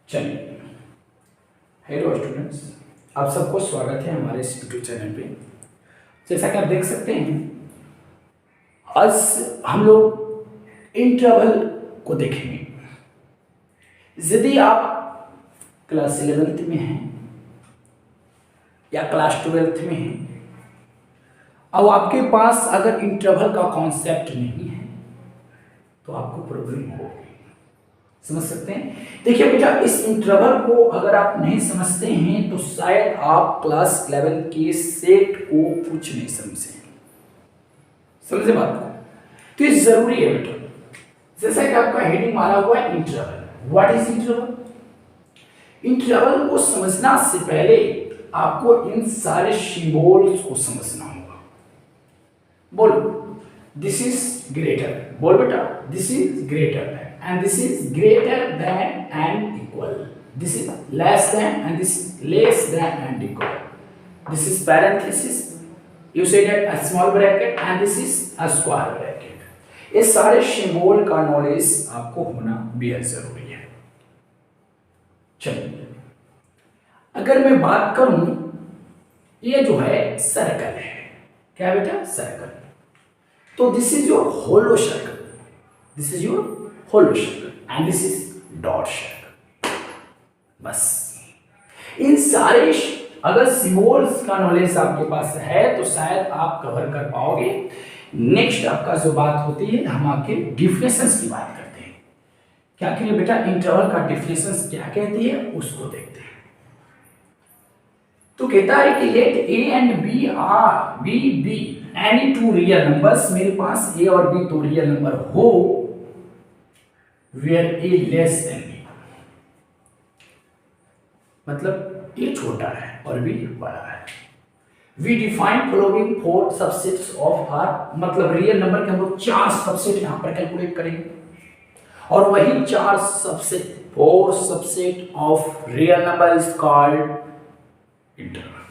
चलिए, hello students, आप सबको स्वागत है हमारे इस यूट्यूब चैनल पे। जैसा कि आप देख सकते हैं, आज हम लोग इंटरवल को देखेंगे। यदि आप क्लास 11th में हैं या क्लास 12th में हैं और आपके पास अगर इंटरवल का कॉन्सेप्ट नहीं है तो आपको प्रॉब्लम होगी। समझ सकते हैं? देखिए बेटा, इस इंटरवल को अगर आप नहीं समझते हैं तो शायद आप क्लास 11 के सेट को कुछ नहीं समझे बात को। तो ये जरूरी है बेटा। जैसा कि आपका हेडिंग मारा हुआ है interval. What is interval? Interval को समझना से पहले आपको इन सारे सिंबल्स को समझना होगा। बोलो, दिस इज ग्रेटर। बोल बेटा, this is greater and this is greater than and equal. This is less than and this is less than and equal. This is parenthesis. You say that a small bracket and this is a square bracket. ये सारे symbol का knowledge आपको होना बेहद जरूरी है। चलिए, अगर मैं बात करूं, ये जो है सर्कल है। क्या बेटा? सर्कल। तो this is your hollow circle, this is your hollow circle and this is dot circle. बस इन सारे अगर सिंबल्स का नॉलेज आपके पास है तो शायद आप कवर कर पाओगे। नेक्स्ट आपका जो बात होती है, हम आपके डिफिनेशंस की बात करते हैं। क्या करिए बेटा, इंटरवल का डिफिनेशंस क्या कहती है उसको देखते हैं। तो कहता है कि let a and b are be any two real numbers. मेरे पास ए और बी दो रियल नंबर हो where a less than b, मतलब a छोटा है और b बड़ा है। we define following four subsets of r, मतलब रियल नंबर के हम लोग 4 सबसेट यहां पर कैलकुलेट करेंगे और वही 4 subset, 4 subset of real number is called interval.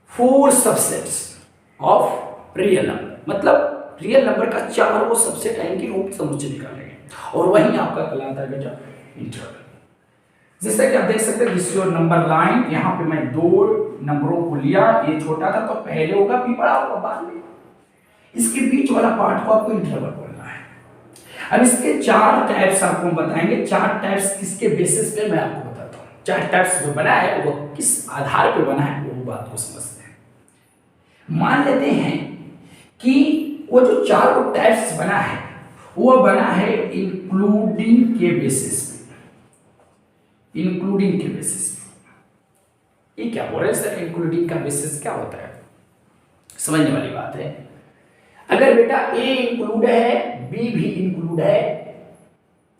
4 subsets of real number, मतलब रियल नंबर का 4 वो सबसेट आएंगे, वो समुच्चय निकालेंगे और वही आपका कहलाता है बेटा इंटरवल। जैसा कि आप देख सकते हैं, दिस योर नंबर लाइन। यहाँ पे मैं 2 नंबरों को लिया, ये छोटा था तो पहले होगा, फिर बड़ा होगा बाद में। इसके बीच वाला पार्ट को आपको इंटरवल बोलना है। अब इसके 4 टाइप्स आपको बताएंगे। 4 टाइप्स किसके बेसिस पे मैं आपको बताता हूँ। 4 टाइप्स जो बना है वो किस आधार पे बना है वो बात को समझते हैं। मान लेते हैं कि वो जो 4 टाइप्स बना है वो बना है इंक्लूडिंग के बेसिस पे। इंक्लूडिंग के बेसिस पे ये क्या बोल रहे हैं सर? इंक्लूडिंग का बेसिस क्या होता है? समझने वाली बात है। अगर बेटा ए इंक्लूड है, बी भी इंक्लूड है,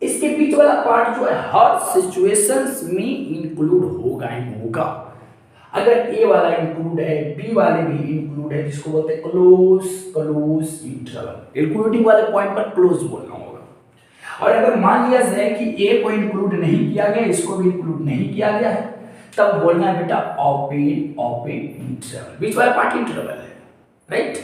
इसके बीच वाला पार्ट जो है हर सिचुएशंस में इंक्लूड होगा ही होगा। अगर ए वाला इंक्लूड है, बी वाले भी इंक्लूड है, जिसको बोलते हैं क्लोज इंटरवल। इंक्लूडिंग वाले पॉइंट पर क्लोज बोलना होगा। और अगर मान लिया जाए कि ए को इंक्लूड नहीं किया गया, इसको भी इंक्लूड नहीं किया गया है, तब बोलना है बेटा ओपन इंटरवल। बीच वाला पार्ट इंटरवल है, राइट?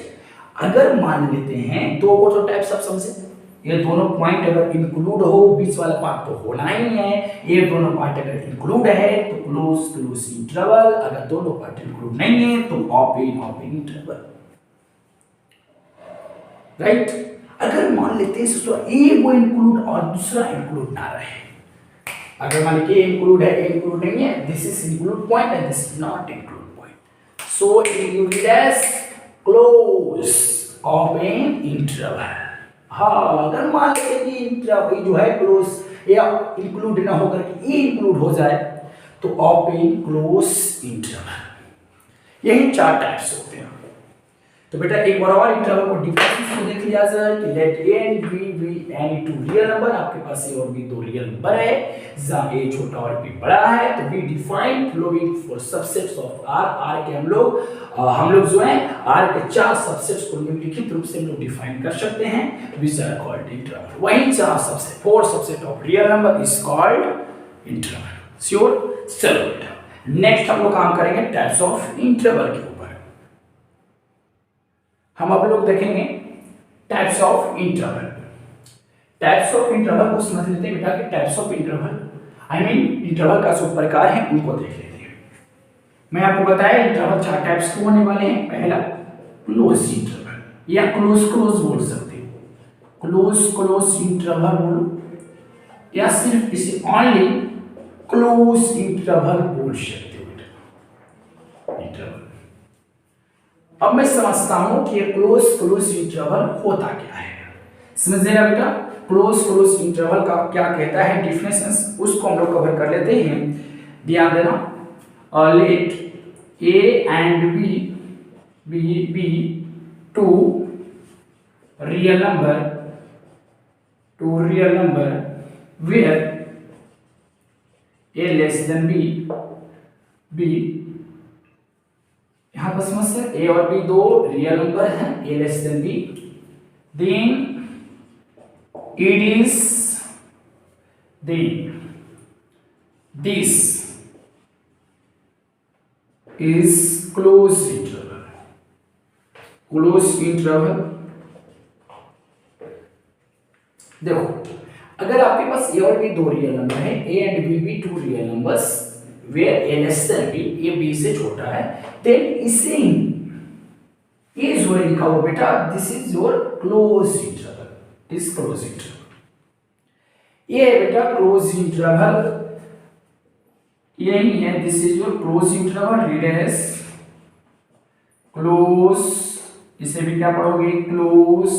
अगर मान लेते हैं दो को जो टाइप सब समझे, ये दोनों पॉइंट अगर इंक्लूड हो, बीच वाला पार्ट तो होना ही है। ये दोनों पार्ट अगर इंक्लूड है तो क्लोज इंटरवल, अगर दोनों पार्ट इंक्लूड नहीं है तो ओपन इंटरवल, राइट? अगर मान लेते हैं तो ए को इंक्लूड और दूसरा इंक्लूड ना रहे, अगर मान लीजिए इंक्लूड है, ए इंक्लूड नहीं है, this is include point and this is not include point, so included as close open interval. हाँ, अगर मान लेते कि इंटरवल जो है क्लोज या इंक्लूड ना होकर के ए इंक्लूड हो जाए तो ओपन क्लोज इंटरवल। यही 4 टाइप्स होते हैं। तो बेटा एक बार और इंटरवल को डिफरेंस को देख लिया जाए कि let a and b any two real number. आपके पास ए और बी दो रियल नंबर है, जहां ए छोटा और बी बड़ा है, तो we define following for subsets of R. R के हम लोग जो है आर के 4 सबसेट्स को निम्नलिखित रूप से हम लोग डिफाइन कर सकते हैं, व्हिच आर कॉल्ड इंटरवल। वही 4 subset, 4 subset of real number is called interval. Sure? चलो बेटा, नेक्स्ट हम लोग काम करेंगे टाइप्स ऑफ इंटरवल के ऊपर। हम अब लोग देखेंगे types of interval. Types of interval को समझ लेते हैं बेटा कि types of interval I mean interval का जो प्रकार है उनको देख लेते हैं। मैं आपको बताया इंटरवल 4 टाइप्स के होने वाले हैं। पहला क्लोज इंटरवल या क्लोज क्लोज बोल सकते हो, क्लोज क्लोज इंटरवल बोलो या सिर्फ इसे ऑनली क्लोज इंटरवल बोल सकते हो बेटा। इंटरवल अब मैं समझता हूं कि ये क्लोज क्लोज इंटरवल होता क्या है, समझ लेना बेटा। क्लोज क्लोज इंटरवल का क्या कहता है डिफिनेशंस, उसको हम लोग कवर कर लेते हैं। ध्यान देना, let a and b two real number where a less than b यहां पर समझ a और b दो रियल नंबर हैं, a less than b, then this is closed interval, closed interval। देखो अगर आपके पास ए और बी दो रियल नंबर है, ए एंड बी भी two real numbers where a less than b, a b से छोटा है, देन इसे ये जो लिखा हुआ बेटा this is your close interval, is close interval. ये बेटा क्लोज इंटरवल यही है, this is your close interval, read as close. इसे भी क्या पढ़ोगे क्लोज।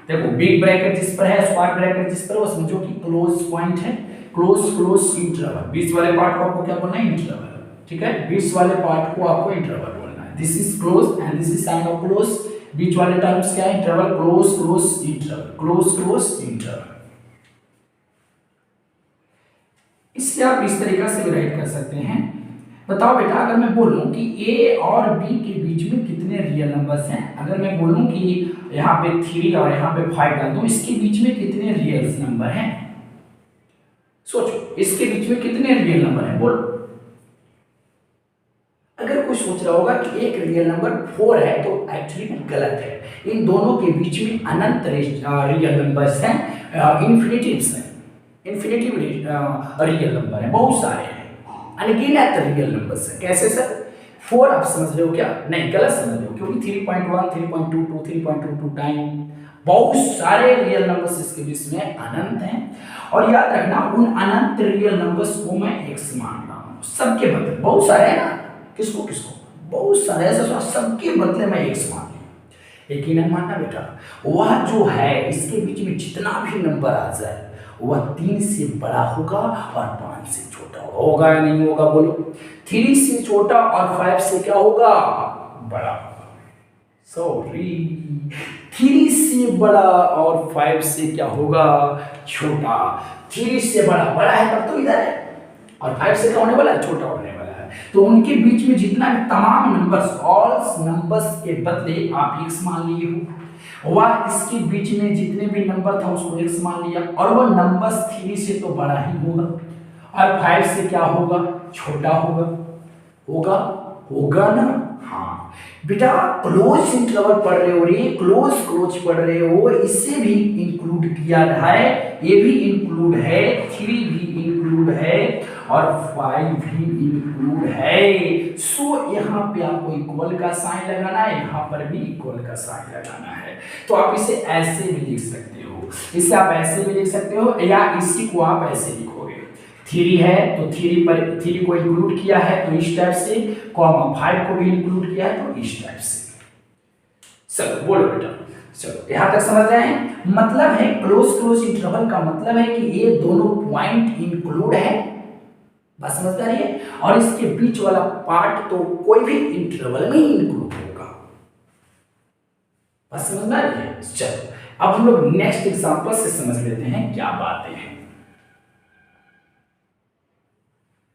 देखो बिग ब्रैकेट जिस पर है, स्क्वायर ब्रैकेट जिस पर है वो समझो कि क्लोज पॉइंट है, क्लोज क्लोज इंटरवल। बीच वाले पार्ट को आपको क्या बोलना है इंटरवल, ठीक है, बीच वाले पार्ट को आपको इंटरवल बोलना है। This is close and this is sign of close. बीच वाले टर्म्स क्या है interval, close close interval, close close interval. इसे आप इस तरीके से भी राइट कर सकते हैं। बताओ बेटा अगर मैं बोलूं कि a और b के बीच में कितने रियल नंबर्स हैं, अगर मैं बोलूं कि यहाँ पे 3 और यहाँ पे 5 डाल दूं, इसके बीच में कितने रियल नंबर हैं, सोचो इसके बीच में कितने रियल नंबर हैं, बोलो। अगर कोई सोच रहा होगा कि एक रियल नंबर 4 है तो एक्चुअली गलत है, इन दोनों के बीच में अनंत रियल नंबर्स हैं, इन्फिनिटिव्स हैं, इन्फिनिटिव रियल नंबर है, बहुत सारे हैं, अनगिनत रियल नंबर्स है। कैसे सर, 4 आप समझ रहे हो क्या, नहीं गलत समझ रहे हो, क्योंकि 3.1 3.22 3.22 टाइम बहुत सारे रियल नंबर्स इसके बीच में अनंत हैं। और याद रखना उन अनंत रियल नंबर्स को मैं x मान रहा हूं, सबके बदले, बहुत सारे हैं ना, किसको किसको बहुत सारे, ऐसा सबके बदले मैं x मान लूं। यकीन मानना बेटा वह जो है इसके बीच में जितना भी नंबर आ जाए वह 3 से बड़ा होगा और 5 से छोटा होगा या नहीं होगा, बोलो। 3 से छोटा और 5 से क्या होगा, बड़ा होगा। सॉरी 3 से बड़ा और 5 से क्या होगा, छोटा। 3 से बड़ा है पर तो इधर है, और 5 से क्या होने वाला है, छोटा होने वाला है। तो उनके बीच में जितना भी तमाम नंबर्स, ऑल नंबर्स के बदले आप x मान लिए हो, वह इसके बीच में जितने भी नंबर था उसको x मान लिया, और वह नंबर 3 से तो बड़ा ही होगा और 5 से क्या होगा, छोटा होगा ना। हाँ बेटा क्लोज इंटरवल पढ़ रहे हो रे, क्लोज पढ़ रहे हो, इससे भी इंक्लूड किया है, ये भी इंक्लूड है, 3 भी इंक्लूड है और 5 भी इंक्लूड है। सो यहाँ पे आपको इक्वल का साइन लगाना है, यहाँ पर भी इक्वल का साइन लगाना है। तो आप इसे ऐसे भी लिख सकते हो, इसे आप ऐसे भी लिख सकते हो, या इसी को आप ऐसे लिखोगे। 3 है तो 3 को इंक्लूड किया है तो इस टाइप से, कॉमा 5 को भी इंक्लूड किया है तो इस टाइप से। चलो बोलो बेटा, चलो यहां तक समझ रहे हैं। मतलब है क्लोज इंटरवल का मतलब है कि ये दोनों पॉइंट इंक्लूड है, बात समझ आ रही है, और इसके बीच वाला पार्ट तो कोई भी इंटरवल में इंक्लूड होगा, बात समझ आ रही है। चलो अब हम लोग नेक्स्ट एग्जांपल से समझ लेते हैं क्या बातें हैं,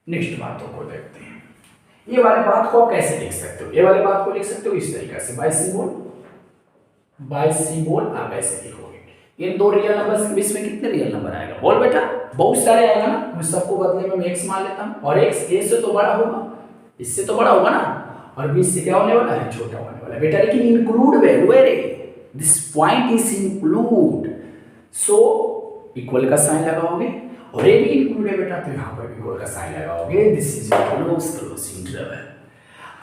नेक्स्ट बातों को देखते हैं। ये वाले बात को आप कैसे लिख सकते हो, ये वाले बात को लिख सकते हो इस तरीके से, बाय सिंबल आप ऐसे लिखोगे। इन दो रियल नंबर्स के बीच में कितने रियल नंबर आएगा, बोल बेटा, बहुत सारे आएगा ना, मैं सबको बदले में x मान लेता हूं, और x a से तो बड़ा होगा, इससे तो बड़ा होगा ना, और b से क्या होने वाला है, छोटा होने वाला है बेटा। लेकिन इंक्लूड वैल्यू है रे, this point is include, so equal का साइन लगाओगे और ये भी इंक्लूड है बेटा, तो यहाँ पर इक्वल का साइन लगाओगे। This is close interval.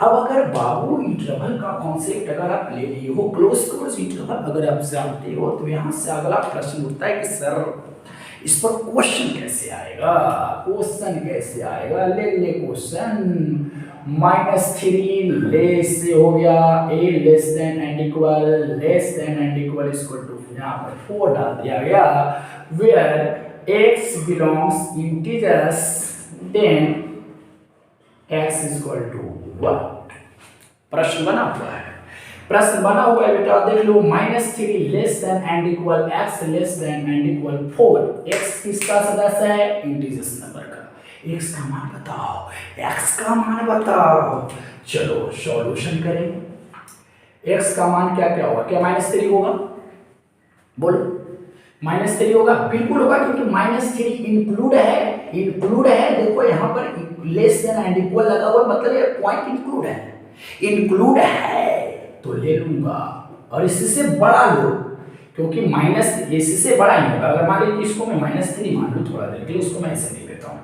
अब अगर बाबू इंटरवल का कॉन्सेप्ट अगर आप ले लिए हो, क्लोज इंटरवल अगर आप जानते हो, तो यहाँ से अगला प्रश्न उठता है कि सर इस पर क्वेश्चन कैसे आएगा, क्वेश्चन कैसे आएगा। ले क्वेश्चन, -3 लेस से हो गया a less than and equal, less than and equal equal to, यहाँ पर 4 डाल दिया गया, where x belongs integers, then x equal to what. प्रश्न बना हुआ है, प्रश्न बना हुआ है बेटा, देख लो। -3 less than and equal x less than and equal 4। x किसका सदस्य है? इंटीजर्स नंबर का। x का मान बताओ, x का मान बताओ। चलो सॉल्यूशन करें। x का मान क्या क्या होगा? क्या -3 होगा? बोलो -3 होगा, बिल्कुल होगा, क्योंकि -3 इंक्लूड है, इंक्लूड है। देखो यहाँ पर लेस देन एंड इक्वल लगा हुआ, मतलब ये पॉइंट इंक्लूड है, इंक्लूड है तो ले लूंगा। और इससे बड़ा लो, क्योंकि माइनस इससे बड़ा ही होगा। अगर मान लीजिए इसको मैं -3 मान लूँ थोड़ा देर के लिए, इसको मैं ऐसे लिख देता हूँ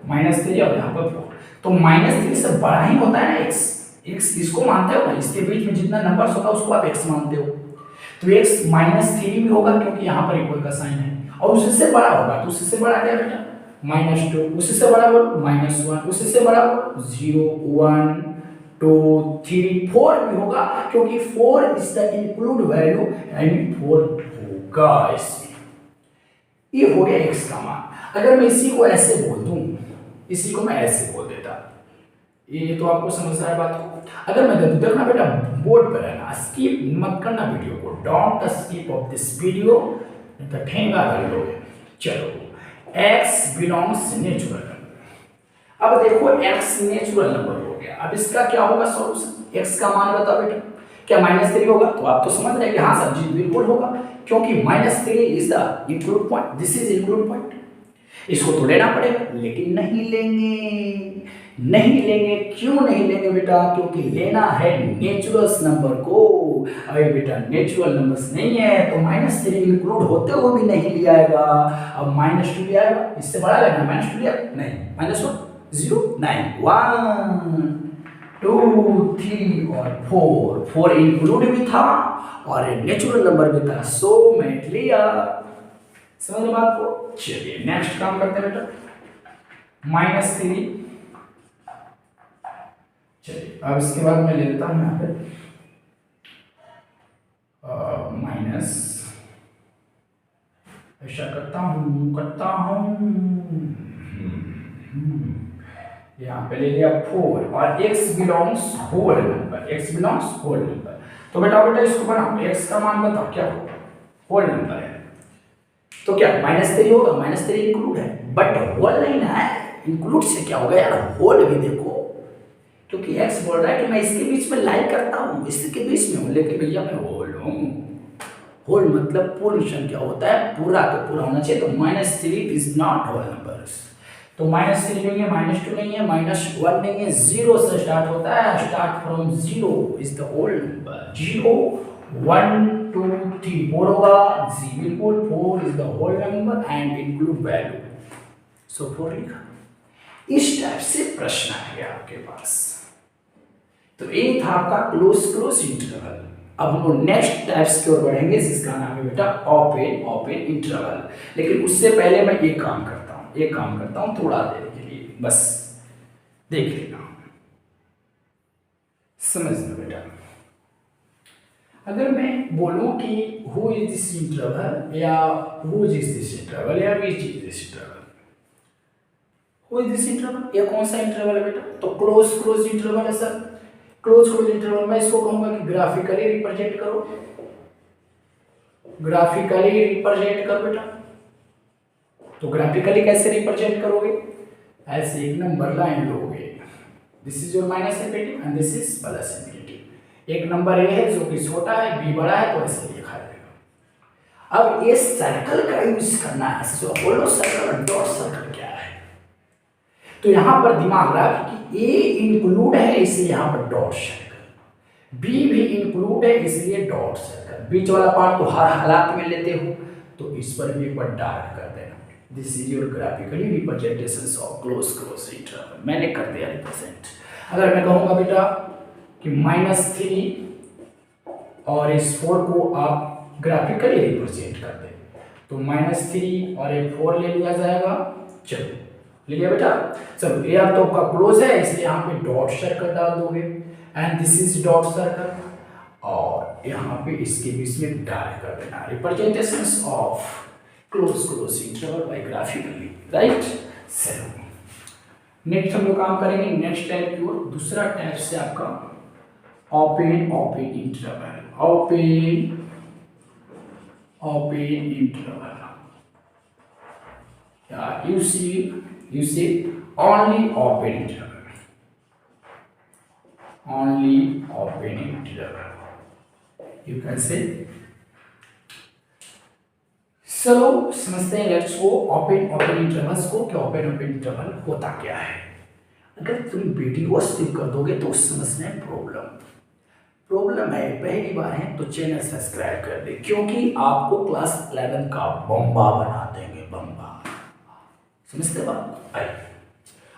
-3 और यहाँ पर 4, तो -3 से बड़ा ही होता है ना x इसको मानते हो ना, इसके बीच में जितना नंबर होगा उसको आप x मानते हो, तो x -3 भी होगा क्योंकि यहाँ पर इक्वल का साइन है। और उससे बड़ा होगा, तो उससे बड़ा क्या बेटा? -2, उससे बड़ा बोलो -1, उससे बड़ा बोलो 0, 1, 2, 3, 4 भी होगा, क्योंकि 4 इज द इंक्लूड वैल्यू, यानी 4 होगा इसमें। ये हो गया x का मान। अगर मैं इसी को ऐसे बोल दूं, इसी को मैं ऐसे बोल देता, ये तो आपको समझ रहा है बात को। अगर मैं देखना बेटा बोर्ड पर है ना, स्किप मत करना वीडियो को, don't skip of this video, तो ठेंगा कर लोगे। चलो x बिलोंग्स नेचुरल नंबर। अब देखो x नेचुरल नंबर हो गया, अब इसका क्या होगा सॉल्यूशन? x का मान बताओ बेटा, क्या -3 होगा? तो आप तो समझ रहे हैं कि हाँ सर जी बिल्कुल होगा, क्योंकि -3 is the include point, this is include point. इसको तो लेना पड़ेगा, लेकिन नहीं लेंगे, नहीं लेंगे। क्यों नहीं लेंगे बेटा? क्योंकि लेना है नेचुरल्स नंबर को। अरे बेटा नेचुरल नंबर्स नहीं है तो -3 इंक्लूड होते हुए भी नहीं लिया जाएगा। अब -2 लिया जाएगा, इससे बड़ा लेना, -2 लिया नहीं, -1, 0, 9, 1, 2, 3 और 4 इंक्लूड भी था और नेचुरल नंबर भी था, सो मैं लिया। समझ बात को? चलिए नेक्स्ट काम करते हैं बेटा, -3। चलिए अब इसके बाद मैं ले लेता हूं यहाँ पे माइनस, ऐसा करता हूं यहाँ पे ले लिया 4 और x belongs whole number, x belongs whole number. तो बेटा इसको बनाओ, x का मान बताओ क्या होगा? होल नंबर है तो क्या -3 होगा? -3 इंक्लूड है, बट होल नहीं ना है। इंक्लूड से क्या होगा यार? होल भी देखो, क्योंकि x बोल रहा है कि मैं इसके बीच में लाइक करता हूँ, इसके बीच में हूँ, लेकिन भैया मैं होल हूँ। होल मतलब पूर्ण संख्या होता है, पूरा का पूरा होना चाहिए। तो -3 इज नॉट होल नंबर्स। तो -3 नहीं है, -2 नहीं है, -1 नहीं है, 0 से स्टार्ट होता है, start from 0 is the whole number. 0, 1, 2, 3, 4 होगा, जी बिल्कुल 4 is the whole number and include value, so 4 लिखा। इस टाइप से प्रश्न आ गया आपके पास। तो ये था आपका क्लोज इंटरवल। अब हम लोग नेक्स्ट टाइप्स की ओर बढ़ेंगे, जिसका नाम है बेटा ओपन इंटरवल। लेकिन उससे पहले मैं एक काम करता हूँ थोड़ा देर के लिए, बस देख लेना, समझ लो बेटा। अगर मैं बोलूं कि हु इज दिस इंटरवल या हु इज दिस इंटरवल या which is this interval, who is this interval, ये कौन सा इंटरवल है बेटा? तो क्लोज इंटरवल है सर। क्लोज इंटरवल में इसको कहूंगा कि ग्राफिकली रिप्रेजेंट करो, ग्राफिकली रिप्रेजेंट करो बेटा। तो ग्राफिकली कैसे रिप्रेजेंट करोगे? ऐसे एक नंबर लाइन लोगे, this is your minus infinity and this is plus infinity. एक नंबर ए है जो कि छोटा है, बी बड़ा है, तो ऐसे लिखा जाएगा। अब ये सर्कल का यूज करना है, बोलो सर्कल और डॉट सर्कल क्या है। तो यहां पर दिमाग रख कि ए इंक्लूड है इसलिए यहां पर डॉट सर्कल, बी भी इंक्लूड है इसलिए डॉट सर्कल। बीच वाला पार्ट तो हर हालात में लेते हो, तो इस पर भी एक बार डार्क कर देना। This is your graphically representation of close interval. मैंने कर दिया रिप्रेजेंट। अगर मैं कहूँगा बेटा कि -3 और इस 4 को आप ग्राफिकली रिप्रेजेंट कर दें, तो -3 और ये 4 ले लिया जाएगा। चलो ले लिया बेटा। चलो ये आप तो आपका क्लोज है, इसलिए यहाँ पे डॉट सर्कल डाल दोगे and this is dot circle, और यहाँ पे इसके बीच में डार्क कर देना। Representations of close interval by graphically, right. चलो नेक्स्ट हम लोग काम करेंगे नेक्स्ट टाइप की ओर। दूसरा टाइप से आपका open interval, open interval. You see only open interval, you can say। चलो समझते हैं, लेट्स गो ओपन इंटरवल्स को कि ओपन इंटरवल होता क्या है। अगर तुम वीडियो को स्किप कर दोगे तो समझने में प्रॉब्लम है। पहली बार है तो चैनल सब्सक्राइब कर दे, क्योंकि आपको क्लास 11 का बम्बा बना देंगे, बम्बा। समझते बात?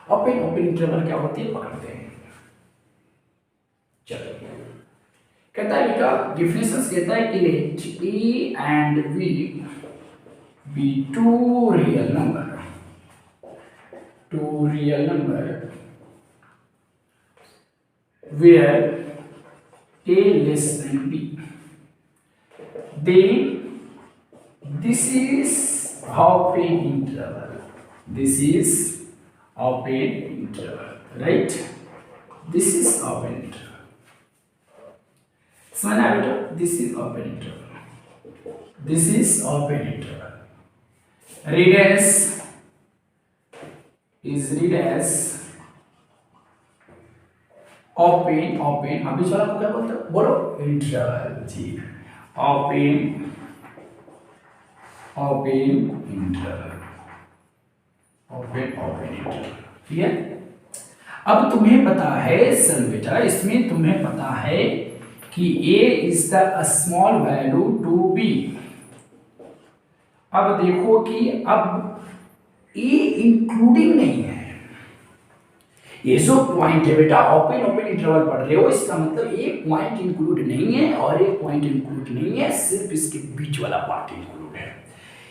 ओपन इंटरवल क्या होती है पकड़ते हैं। चलो कहता है बेटा, डिफिनेशन कहता है कि let a and b be two real number where a less than b, then this is open interval, right? This is open interval। समझना बेटा, this is open interval। read as open. अभी चला को क्या बोलते हैं, बोलो इंटरवल जी। Open interval, ठीक है। अब तुम्हें पता है सन बेटा, इसमें तुम्हें पता है कि a is the small value to b। अब देखो कि अब a इंक्लूडिंग नहीं है। ये जो पॉइंट है बेटा, ओपन इंटरवल पढ़ रहे हो, इसका मतलब एक पॉइंट इंक्लूड नहीं है और एक पॉइंट इंक्लूड नहीं है, सिर्फ इसके बीच वाला पार्ट इंक्लूड है।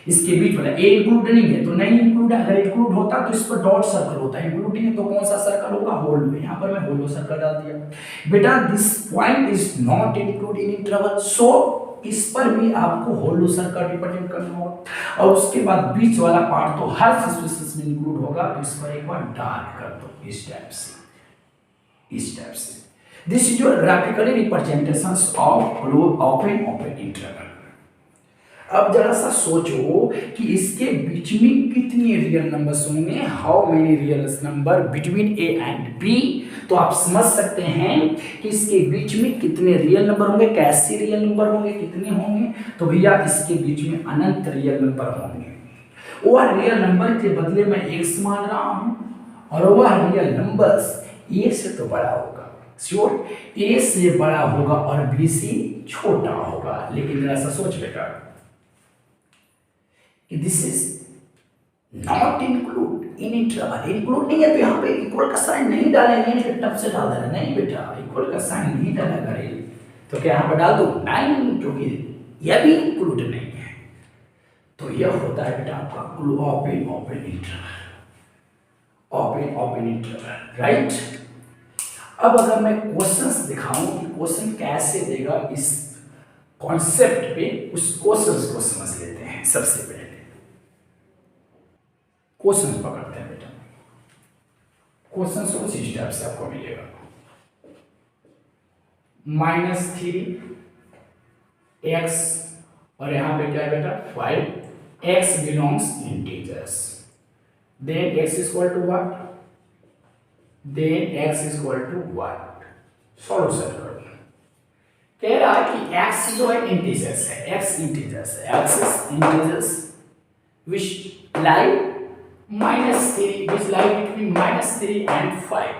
इसके बीच वाला ए इंक्लूड नहीं है तो नहीं इंक्लूड है। अगर इंक्लूड होता तो इस पर डॉट सर्कल होता है, इंक्लूड नहीं है तो कौन सा सर्कल होगा, होलो। यहाँ पर मैं होलो सर्कल डाल दिया बेटा। This point is not include in interval, so इस पर भी आपको होलो सर्कल रिप्रेजेंट करना होगा। और उसके बाद बीच वाला पार्ट तो हर सिचुएशन में इंक्लूड होगा, तो इस पर एक बार डार्क कर दो इस टाइप से। This is your graphically representations of open interval. अब जरा सा सोचो कि इसके बीच में कितने रियल नंबर्स होंगे, how many real number between a and b. तो आप समझ सकते हैं कि इसके बीच में कितने रियल नंबर होंगे, कैसे रियल नंबर होंगे, कितने होंगे। तो भैया इसके बीच में अनंत रियल नंबर होंगे। वह रियल नंबर के बदले में एक्स मान रहा हूं, और वह रियल नंबर्स ए से तो बड़ा होगा, श्योर ए से बड़ा होगा और बी से छोटा होगा। लेकिन जरा सा सोच बेटा, this is not include in interval. Include नहीं है तो यहाँ पे इक्वल का साइन नहीं डालेंगे, फिर टप से डाल देना। नहीं बेटा, इक्वल का साइन नहीं डाला करें तो क्या यहाँ पर डाल दो नहीं, क्योंकि यह भी इंक्लूड नहीं है। तो यह होता है बेटा आपका ओपन इंटरवल, राइट। अब अगर मैं क्वेश्चंस दिखाऊं कि क्वेश्चन कैसे देगा इस कॉन्सेप्ट पे, उस क्वेश्चंस को समझ लेते हैं। सबसे पहले क्वेश्चन पकड़ते हैं बेटा। क्वेश्चन कुछ इस टाइप से आपको मिलेगा, -3x और यहाँ पे क्या है बेटा 5, x belongs integers, then x equal to what, solution करो। कह रहा है कि x जो है इंटीजर्स है, x integers which lie -3 which lie between -3 and 5,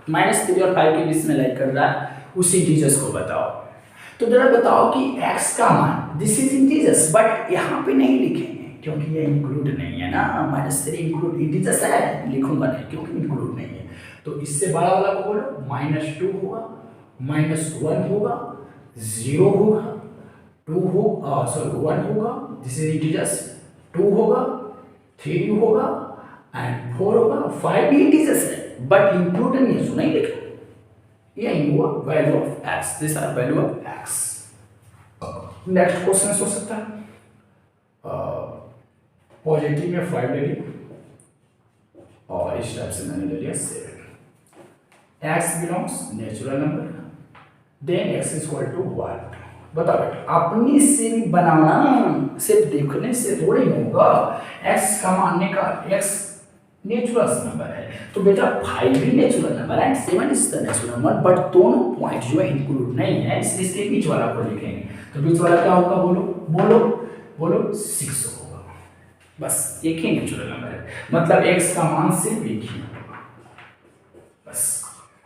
-3 और 5 के बीच में लाई कर रहा है, उस इंटीजर्स को बताओ। तो जरा बताओ कि x का मान, दिस इज इंटीजर्स, बट यहाँ पे नहीं लिखेंगे क्योंकि ये इंक्लूड नहीं है ना, -3 इंक्लूड इंटीजर्स है, लिखूंगा नहीं क्योंकि इंक्लूड नहीं है। तो इससे बड़ा वाला को बोलो, -2 होगा, -1 होगा, 0 होगा, 2 होगा, सॉरी 1 होगा, दिस इज इंटीजर्स, 2 होगा, 3 होगा एंड 4 होगा, 5 भी इंटीजर्स है बट इंक्लूड नहीं है, सो नहीं लिखो। यही हुआ value of x, this are value of x। Next question हो सकता है पॉजिटिव में 5 ले लिया और इस टाइप से मैंने ले लिया 7। x belongs natural number, then x is equal to 1। बताओ बेटा, अपनी से भी बनाना, सिर्फ देखने से थोड़ी होगा। x का मानने का, x नेचुरल नंबर है तो बेटा 5 भी नेचुरल नंबर है, 7 is the natural number, but दोनों पॉइंट जो है इंक्लूड नहीं है, इसलिए इसके बीच वाला को लिखेंगे। तो बीच वाला क्या होगा, बोलो बोलो बोलो, 6 होगा। बस एक ही नेचुरल नंबर है, मतलब x का मान सिर्फ एक ही होगा, बस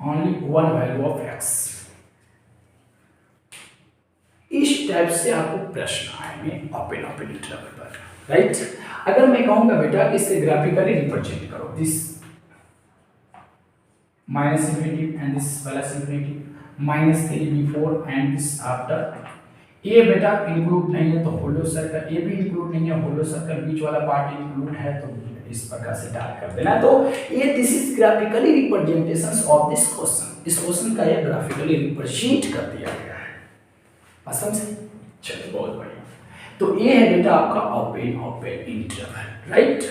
only one value of x। इस टाइप से आपको प्रश्न आएंगे ओपन इंटरवल पर, राइट। अगर मैं कहूंगा बेटा कि इसे ग्राफिकली रिप्रेजेंट करो, this minus infinity and this plus infinity, -3 before and this after. ये बेटा इंक्लूड नहीं है तो होलो सर्कल, ये भी इंक्लूड नहीं है, होलो सर्कल बीच वाला पार्ट इंक्लूड है, तो इस प्रकार से डार्क कर देना। तो ये this is graphically representations of this question, इस क्वेश्चन का ये ग्राफिकली रिप्रेजेंट कर दिया गया है, समझ। चलिए बहुत बढ़िया। तो ये है बेटा आपका ओपन इंटरवल, राइट।